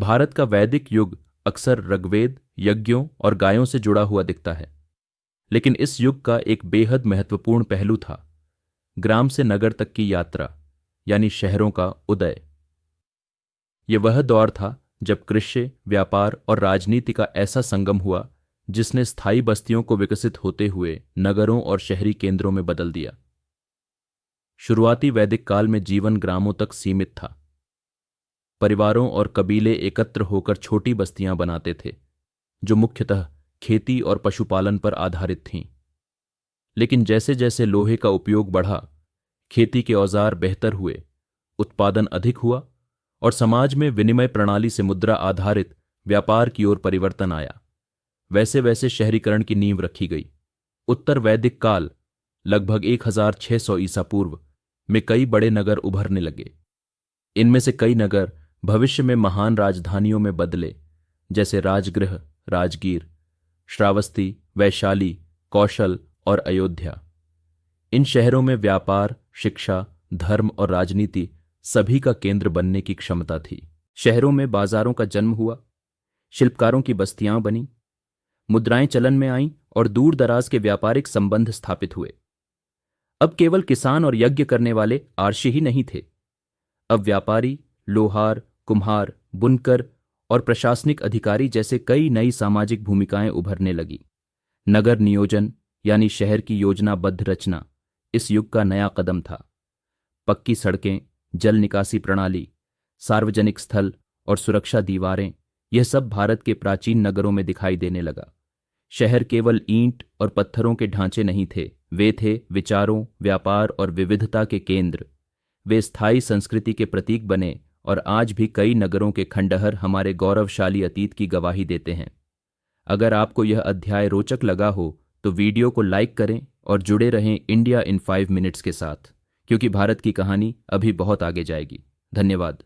भारत का वैदिक युग अक्सर ऋग्वेद, यज्ञों और गायों से जुड़ा हुआ दिखता है, लेकिन इस युग का एक बेहद महत्वपूर्ण पहलू था ग्राम से नगर तक की यात्रा, यानी शहरों का उदय। यह वह दौर था जब कृषि, व्यापार और राजनीति का ऐसा संगम हुआ जिसने स्थायी बस्तियों को विकसित होते हुए नगरों और शहरी केंद्रों में बदल दिया। शुरुआती वैदिक काल में जीवन ग्रामों तक सीमित था। परिवारों और कबीले एकत्र होकर छोटी बस्तियां बनाते थे, जो मुख्यतः खेती और पशुपालन पर आधारित थीं। लेकिन जैसे जैसे लोहे का उपयोग बढ़ा, खेती के औजार बेहतर हुए, उत्पादन अधिक हुआ और समाज में विनिमय प्रणाली से मुद्रा आधारित व्यापार की ओर परिवर्तन आया, वैसे वैसे शहरीकरण की नींव रखी गई। उत्तर वैदिक काल लगभग 1600 ईसा पूर्व में कई बड़े नगर उभरने लगे। इनमें से कई नगर भविष्य में महान राजधानियों में बदले, जैसे राजगृह, राजगीर, श्रावस्ती, वैशाली, कौशल और अयोध्या। इन शहरों में व्यापार, शिक्षा, धर्म और राजनीति सभी का केंद्र बनने की क्षमता थी। शहरों में बाजारों का जन्म हुआ, शिल्पकारों की बस्तियां बनी, मुद्राएं चलन में आईं और दूर दराज के व्यापारिक संबंध स्थापित हुए। अब केवल किसान और यज्ञ करने वाले आर्षि ही नहीं थे। अब व्यापारी, लोहार, कुम्हार, बुनकर और प्रशासनिक अधिकारी जैसे कई नई सामाजिक भूमिकाएं उभरने लगी। नगर नियोजन यानी शहर की योजनाबद्ध रचना इस युग का नया कदम था। पक्की सड़कें, जल निकासी प्रणाली, सार्वजनिक स्थल और सुरक्षा दीवारें, यह सब भारत के प्राचीन नगरों में दिखाई देने लगा। शहर केवल ईंट और पत्थरों के ढांचे नहीं थे, वे थे विचारों, व्यापार और विविधता के केंद्र। वे स्थायी संस्कृति के प्रतीक बने और आज भी कई नगरों के खंडहर हमारे गौरवशाली अतीत की गवाही देते हैं। अगर आपको यह अध्याय रोचक लगा हो तो वीडियो को लाइक करें और जुड़े रहें इंडिया इन 5 मिनट्स के साथ, क्योंकि भारत की कहानी अभी बहुत आगे जाएगी। धन्यवाद।